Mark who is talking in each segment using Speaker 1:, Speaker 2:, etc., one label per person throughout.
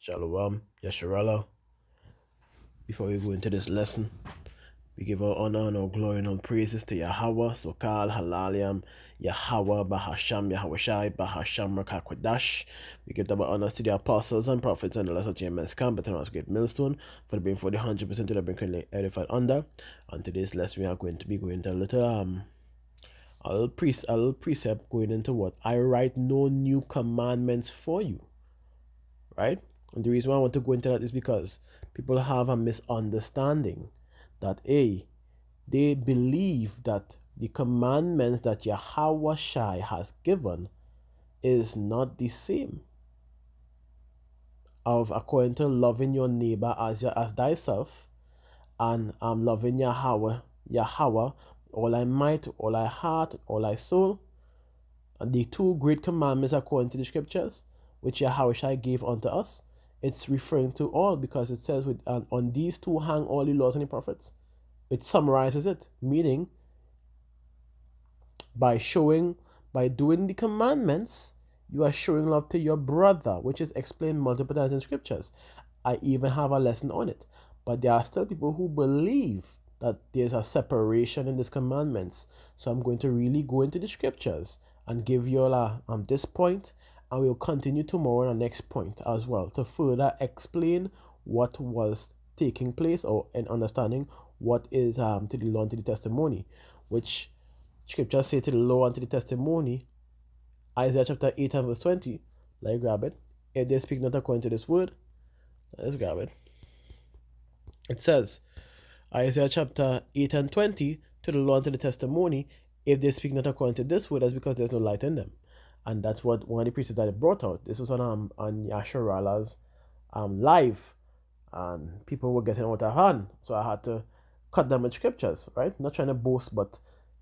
Speaker 1: Shalom, Yasharallah. Before we go into this lesson, we give our honor and our glory and our praises to Yahweh, Sokal, Halaliam, Yahweh, Bahasham, Yahweh Bahasham, Rakakwadash. We give double honors to the apostles and prophets and the lesser James Camp, but also great millstone for being for the 100% to the being currently edified under. On today's lesson, we are going to be going to a little precept going into what I write no new commandments for you, right? And the reason why I want to go into that is because people have a misunderstanding that they believe that the commandments that Yahweh Shai has given is not the same of according to loving your neighbor as thyself and loving Yahweh all thy might, all thy heart, all thy soul. And the two great commandments according to the scriptures, which Yahweh Shai gave unto us, it's referring to all because it says on these two hang all the laws and the prophets. It summarizes it, meaning by doing the commandments, you are showing love to your brother, which is explained multiple times in scriptures. I even have a lesson on it. But there are still people who believe that there's a separation in these commandments. So I'm going to really go into the scriptures and give you all this point, and we'll continue tomorrow on the next point as well to further explain what was taking place or in understanding what is to the law and to the testimony, which scriptures say to the law and to the testimony. Isaiah chapter 8 and verse 20. Let's grab it. If they speak not according to this word, let's grab it. It says, Isaiah chapter 8 and 20, to the law and to the testimony, if they speak not according to this word, that's because there's no light in them. And that's what one of the precepts that I brought out. This was on Yasharala's live, and people were getting out of hand. So I had to cut them with scriptures, right? Not trying to boast, but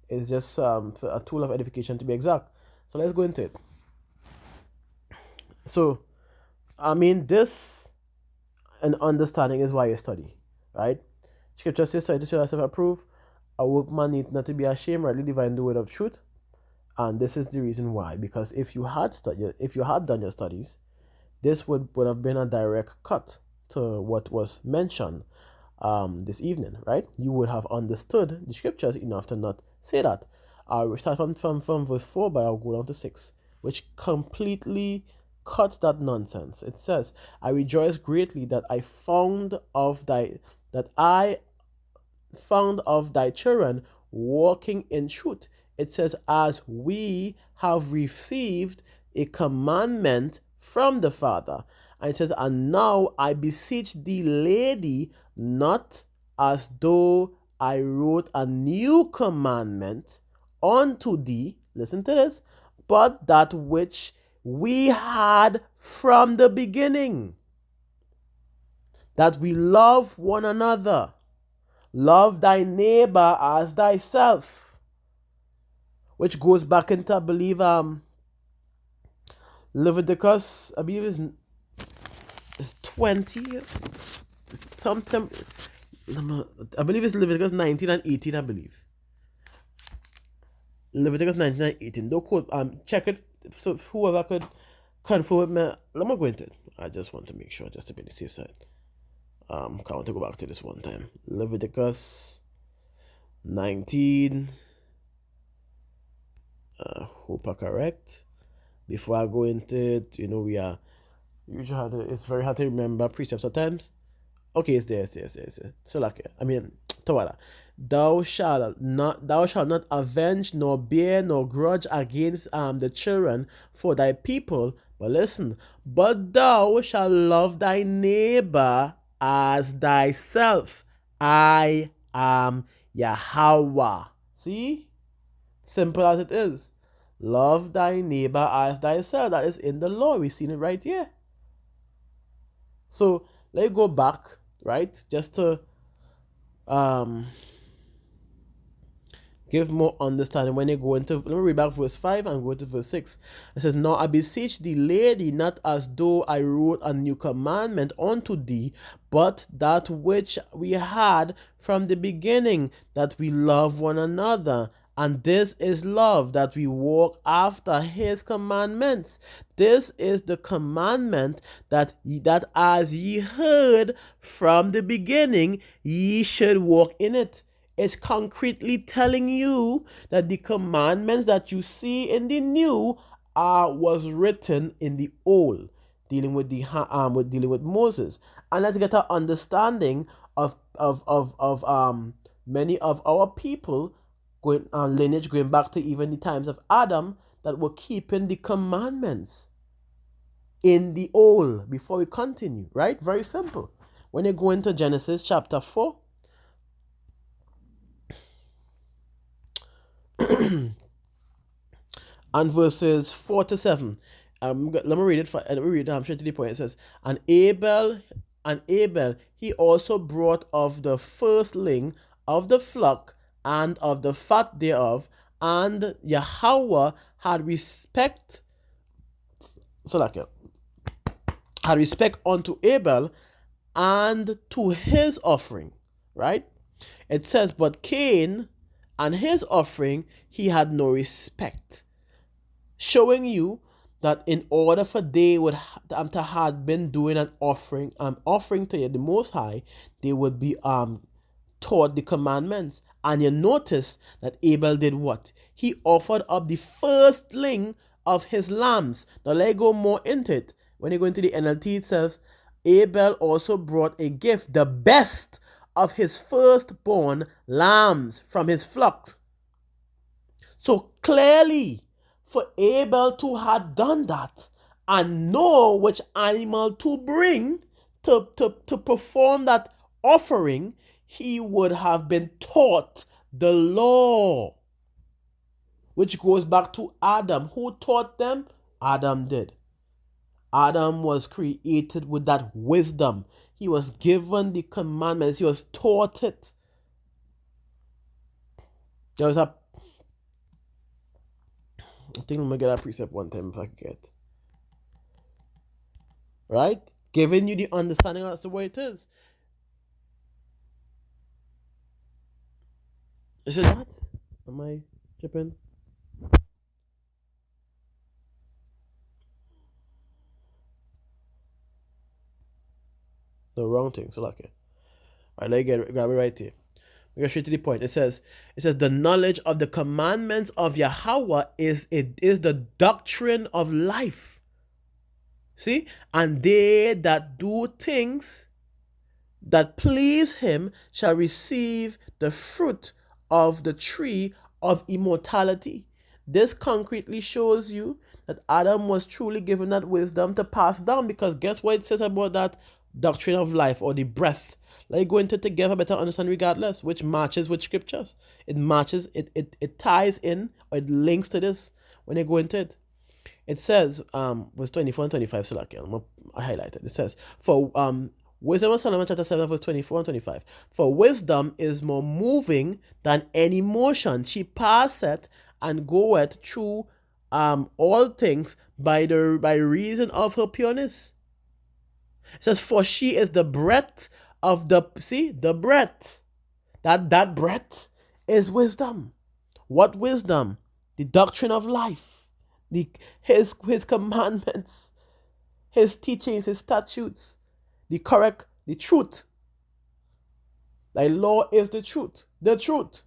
Speaker 1: it's just a tool of edification to be exact. So let's go into it. So, this and understanding is why you study, right? Scripture says, "Study to show thyself approved, a workman need not to be ashamed, rightly divine the word of truth." And this is the reason why, because if you had done your studies, this would have been a direct cut to what was mentioned this evening, right? You would have understood the scriptures enough to not say that. I'll start from verse 4, but I'll go down to 6, which completely cuts that nonsense. It says, "I rejoice greatly that I found of thy children walking in truth." It says, "As we have received a commandment from the Father." And it says, "And now I beseech thee, lady, not as though I wrote a new commandment unto thee," listen to this, "but that which we had from the beginning, that we love one another. Love thy neighbor as thyself," which goes back into, I believe, Leviticus, I believe it's 20, something, I believe it's Leviticus 19 and 18, I believe. Leviticus 19 and 18. Don't quote, check it, so whoever could confirm with me, let me go into it. I just want to make sure, just to be on the safe side. I want to go back to this one time. Leviticus 19. Hope I'm correct. Before I go into it, we are usually it's very hard to remember precepts at times. Okay, it's there. So Tawala. Thou shalt not avenge nor bear nor grudge against the children for thy people. But listen, but thou shalt love thy neighbor as thyself. I am Yahweh. See? Simple as it is. Love thy neighbor as thyself. That is in the law. We've seen it right here. So let's go back, right? Just to give more understanding when they go into, let me read back verse 5 and go to verse 6. It says, "Now I beseech thee, lady, not as though I wrote a new commandment unto thee, but that which we had from the beginning, that we love one another. And this is love, that we walk after his commandments. This is the commandment that as ye heard from the beginning, ye should walk in it. It's concretely telling you that the commandments that you see in the new was written in the old, dealing with dealing with Moses. And let's get an understanding of many of our people going lineage going back to even the times of Adam, that were keeping the commandments in the old. Before we continue, right? Very simple. When you go into Genesis chapter 4, and verses 4 to 7. Let me read it. Let me read it. I'm straight to the point. It says, and Abel, he also brought of the firstling of the flock and of the fat thereof, and Yahweh had respect. So like had respect unto Abel and to his offering, right? It says, but Cain and his offering he had no respect, showing you that in order for they would to have been doing an offering to the Most High, they would be taught the commandments. And you notice that Abel did what? He offered up the firstling of his lambs. Now let go more into it. When you go into the NLT, it says Abel also brought a gift, the best of his firstborn lambs from his flocks. So clearly, for Abel to have done that and know which animal to bring to perform that offering, he would have been taught the law, which goes back to Adam. Who taught them? Adam did. Adam was created with that wisdom. He was given the commandments. He was taught it. There was a I think I'm gonna get that precept one time if I get. Right? Giving you the understanding as to what it is. Is it not? Am I tripping? The wrong thing. So like it. Alright, let me grab it right here. We go straight to the point. It says the knowledge of the commandments of Yahweh is the doctrine of life. See? And they that do things that please him shall receive the fruit of the tree of immortality. This concretely shows you that Adam was truly given that wisdom to pass down, because guess what it says about that doctrine of life, or the breath? Let go into it together, better understand regardless, which matches with scriptures. It matches, it ties in, or it links to this when you go into it. It says, verse 24 and 25, so like, I highlighted. It says, for Wisdom of Solomon chapter 7 verse 24 and 25. For wisdom is more moving than any motion. She passeth and goeth through all things by reason of her pureness. It says, for she is the breath of the breath. That breath is wisdom. What wisdom? The doctrine of life. His commandments, his teachings, his statutes. The truth. Thy law is the truth. The truth.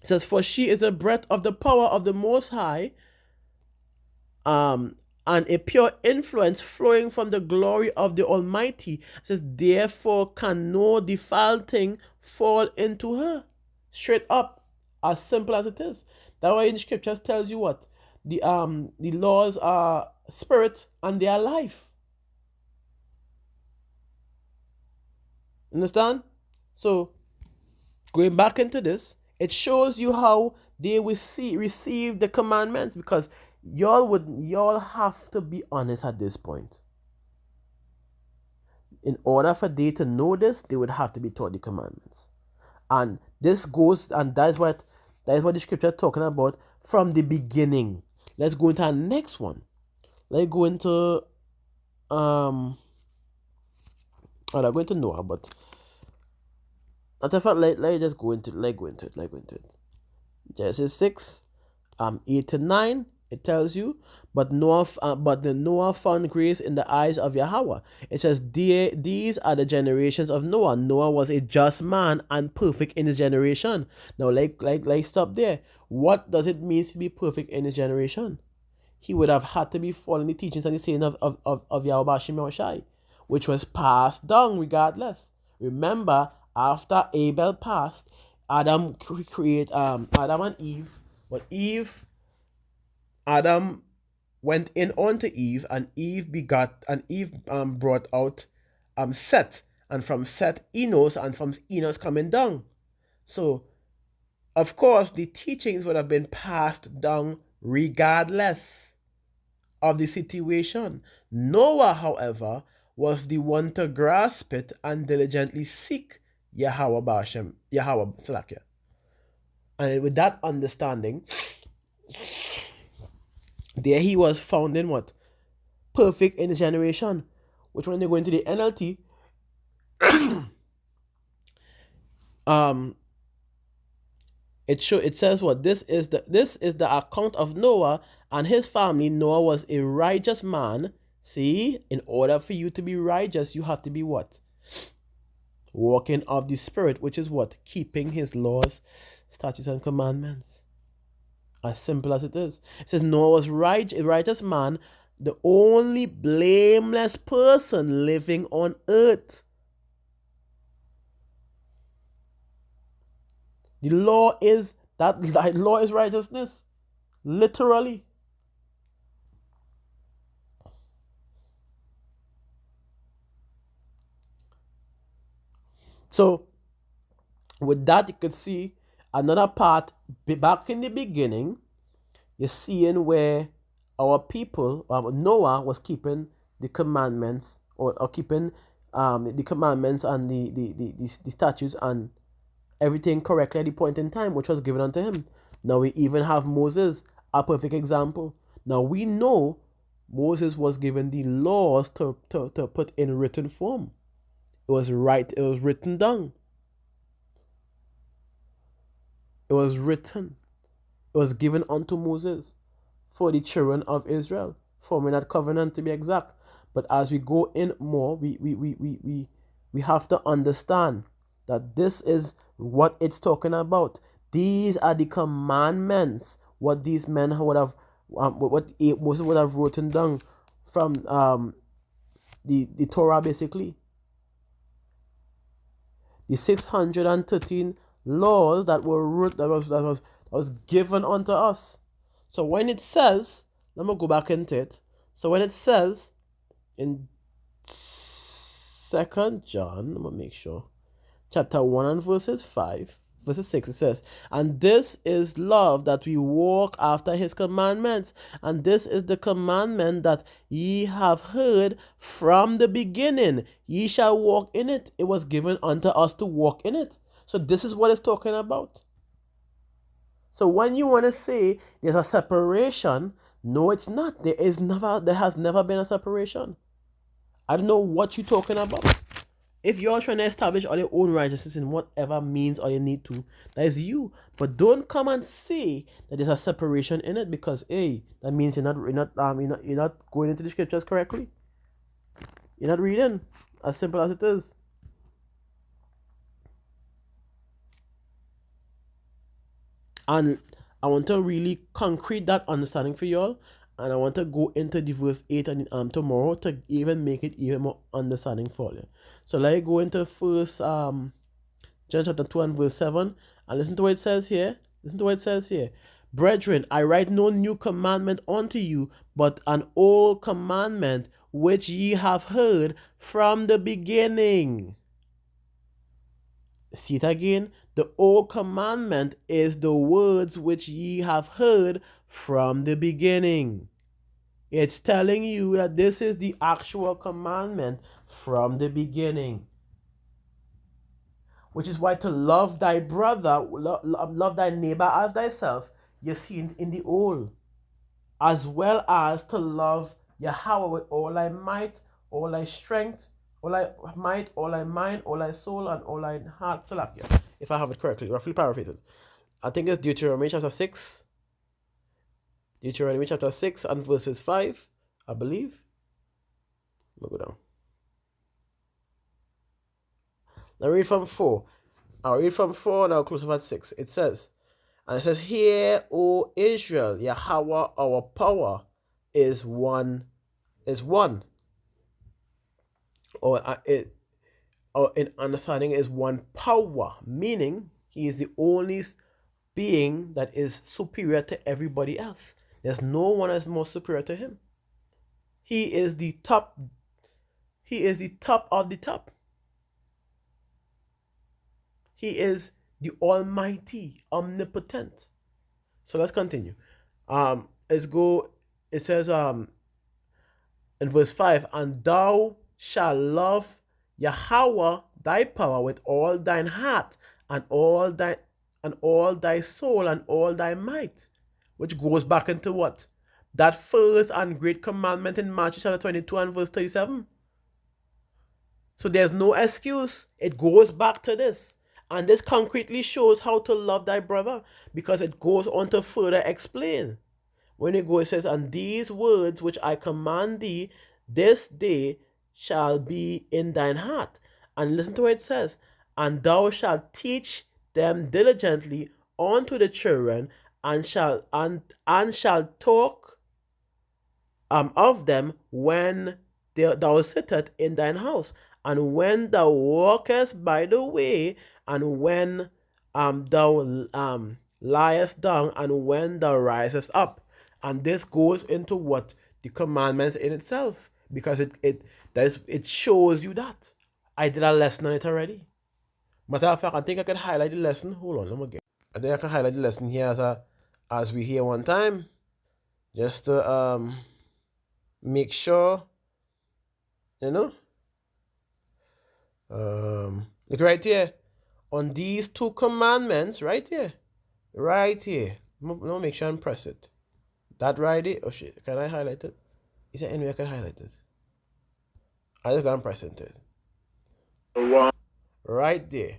Speaker 1: It says, for she is the breath of the power of the Most High, and a pure influence flowing from the glory of the Almighty. It says, therefore can no defiled thing fall into her. Straight up, as simple as it is. That way in the scriptures tells you what? The laws are spirit and they are life. Understand? So, going back into this, it shows you how they will receive the commandments, because y'all have to be honest at this point. In order for they to know this, they would have to be taught the commandments. And this goes, and that is what the scripture is talking about from the beginning. Let's go into our next one. Let's go into I'm going to Noah, but let just go into it. Genesis 6, 8 to 9, it tells you, but the Noah found grace in the eyes of Yahweh. It says, these are the generations of Noah. Noah was a just man and perfect in his generation. Now, stop there. What does it mean to be perfect in his generation? He would have had to be following the teachings and the saying of Yahweh Bashim Yahushai, which was passed down regardless. Remember, after Abel passed, Adam create Adam and Eve. But Adam went in onto Eve, and Eve begot, and Eve brought out Seth, and from Seth Enos, and from Enos coming down. So of course the teachings would have been passed down regardless of the situation. Noah, however, was the one to grasp it and diligently seek Yahweh Bashem, Yahweh Salakia. And with that understanding, there he was found in what? Perfect in his generation. Which when they go into the NLT, it says what? This is the account of Noah and his family. Noah was a righteous man. See, in order for you to be righteous, you have to be what? Walking of the Spirit, which is what? Keeping his laws, statutes, and commandments. As simple as it is. It says Noah was a righteous man, the only blameless person living on earth. The law is that law is righteousness. Literally. So with that, you could see another part back in the beginning. You're seeing where our people, Noah was keeping the commandments, or keeping the commandments and the statutes and everything correctly at the point in time which was given unto him. Now we even have Moses, a perfect example. Now we know Moses was given the laws to put in written form. It was written down. It was written. It was given unto Moses for the children of Israel, forming that covenant to be exact. But as we go in more, we have to understand that this is what it's talking about. These are the commandments, what these men would have, what Moses would have written down from the Torah, basically. The 613 laws that were that was given unto us. So when it says, let me go back into it. So when it says in 2 John, let me make sure, chapter 1 and verses 6, it says, and this is love, that we walk after his commandments, and this is the commandment that ye have heard from the beginning. Ye shall walk in it. It was given unto us to walk in it. So this is what it's talking about. So when you want to say there's a separation, no, it's not. There has never been a separation. I don't know what you're talking about. If you're trying to establish all your own righteousness in whatever means or you need to, that is you. But don't come and say that there's a separation in it, because that means you're not going into the scriptures correctly. You're not reading. As simple as it is. And I want to really concrete that understanding for y'all. And I want to go into the verse 8 and tomorrow to even make it even more understanding for you. So let's go into first John chapter 2 and verse 7. And listen to what it says here. Brethren, I write no new commandment unto you, but an old commandment which ye have heard from the beginning. See it again. The old commandment is the words which ye have heard from the beginning. It's telling you that this is the actual commandment from the beginning. Which is why to love thy brother, love thy neighbor as thyself, you see in the old. As well as to love Yahweh with all thy might, all thy strength, all thy might, all thy mind, all thy soul, and all thy heart. Salakia, if I have it correctly, roughly paraphrased. I think it's Deuteronomy chapter 6. Deuteronomy chapter 6 and verses 5, I believe. Let me go down. Now read from 4. I'll read from 4 and I'll close off at 6. It says, and it says, Hear, O Israel, Yahweh our power is one. Or in understanding is one power, meaning he is the only being that is superior to everybody else. There's no one that's more superior to him. He is the top. He is the top of the top. He is the almighty, omnipotent. So let's continue. Let's go. It says in verse 5, and thou shalt love Yahweh thy power with all thine heart and all thy soul and all thy might. Which goes back into what? That first and great commandment in Matthew chapter 22 and verse 37. So there's no excuse. It goes back to this. And this concretely shows how to love thy brother, because it goes on to further explain. When it goes, it says, and these words which I command thee this day shall be in thine heart. And listen to what it says, and thou shalt teach them diligently unto the children, and shall talk of them when thou sittest in thine house, and when thou walkest by the way, and when thou liest down, and when thou risest up. And this goes into what the commandments in itself, because it shows you that. I did a lesson on it already. Matter of fact, I think I can highlight the lesson. Hold on, let me get. I think I can highlight the lesson here as we hear one time, just to make sure, look right here on these two commandments, right here. Let me make sure and press it. That right there. Oh shit, can I highlight it? Is there any way I can highlight it? I just gotta press it. Right there.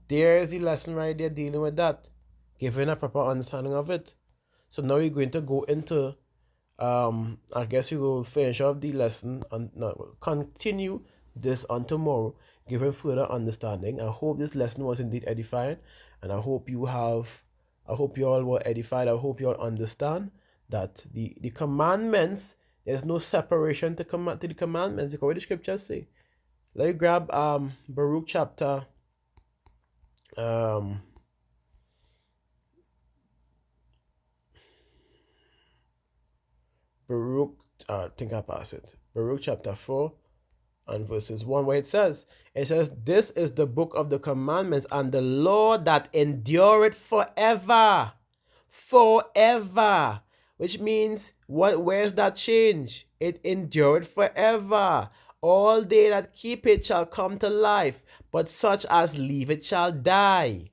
Speaker 1: There's the lesson right there dealing with that, giving a proper understanding of it. So now we're going to go into, I guess we will finish off the lesson and we'll continue this on tomorrow, giving further understanding. I hope this lesson was indeed edifying, and I hope you all were edified. I hope you all understand that the commandments, there's no separation to the commandments, because what the scriptures say. Let me grab Baruch chapter Baruch, I think I passed it. Baruch chapter 4 and verses 1, where it says, this is the book of the commandments and the law that endureth forever. Forever. Which means, where's that change? It endureth forever. All they that keep it shall come to life, but such as leave it shall die.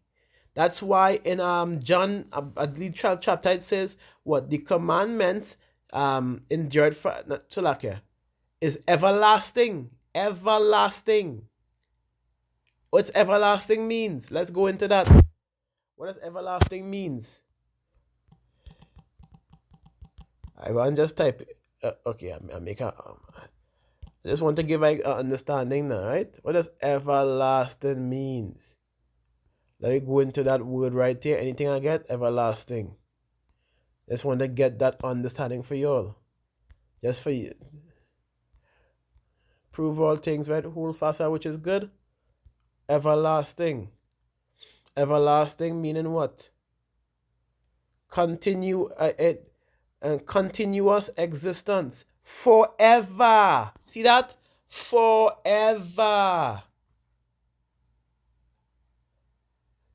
Speaker 1: That's why in John, I believe chapter, it says, what the commandments endured for, is everlasting. Everlasting. What's everlasting means? Let's go into that. What does everlasting means? I want to just type it. Okay, I make a. I just want to give an understanding now, right? What does everlasting means? Let me go into that word right here. Anything I get, everlasting. Just want to get that understanding for y'all. Just for you. Prove all things, right? Hold fast which is good. Everlasting. Everlasting meaning what? Continuous existence. Forever. See that? Forever.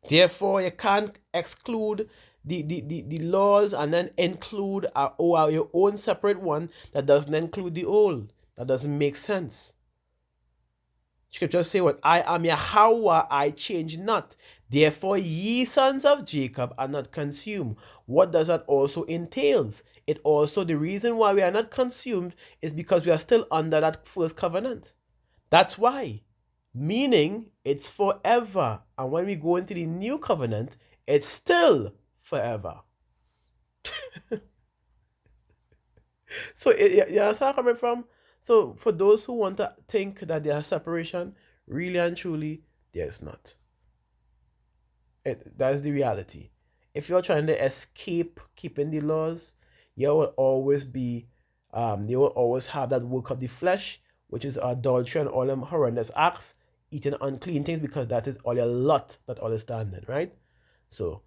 Speaker 1: Therefore, you can't exclude the laws and then include your own separate one that doesn't include the old. That doesn't make sense. Scripture say what? I am Yahweh, I change not. Therefore, ye sons of Jacob are not consumed. What does that also entails? It also, the reason why we are not consumed is because we are still under that first covenant. That's why. Meaning, it's forever. And when we go into the new covenant, It's still forever. So you understand where I'm coming from? So for those who want to think that there's separation, really and truly, there's not. That's the reality. If you're trying to escape keeping the laws, you will always be, you will always have that work of the flesh, which is adultery and all them horrendous acts, eating unclean things, because that is all a lot that all is standing, right? So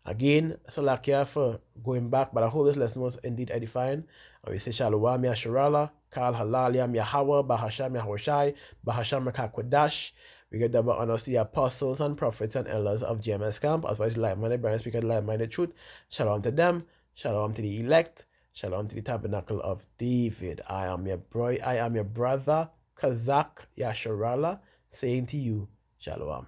Speaker 1: again, Salakia for going back, but I hope this lesson was indeed edifying. And we say Shalom Yasharala, Kal Halalia Yahawa, Bahasham Yahoshai, Bahasham Kodash. We get double honors to the apostles and prophets and elders of GMS Camp, as well as like-minded brothers speaking like-minded truth. Shalom to them, shalom to the elect, shalom to the tabernacle of David. I am your brother, Kazak Yasharala, saying to you, Shalom.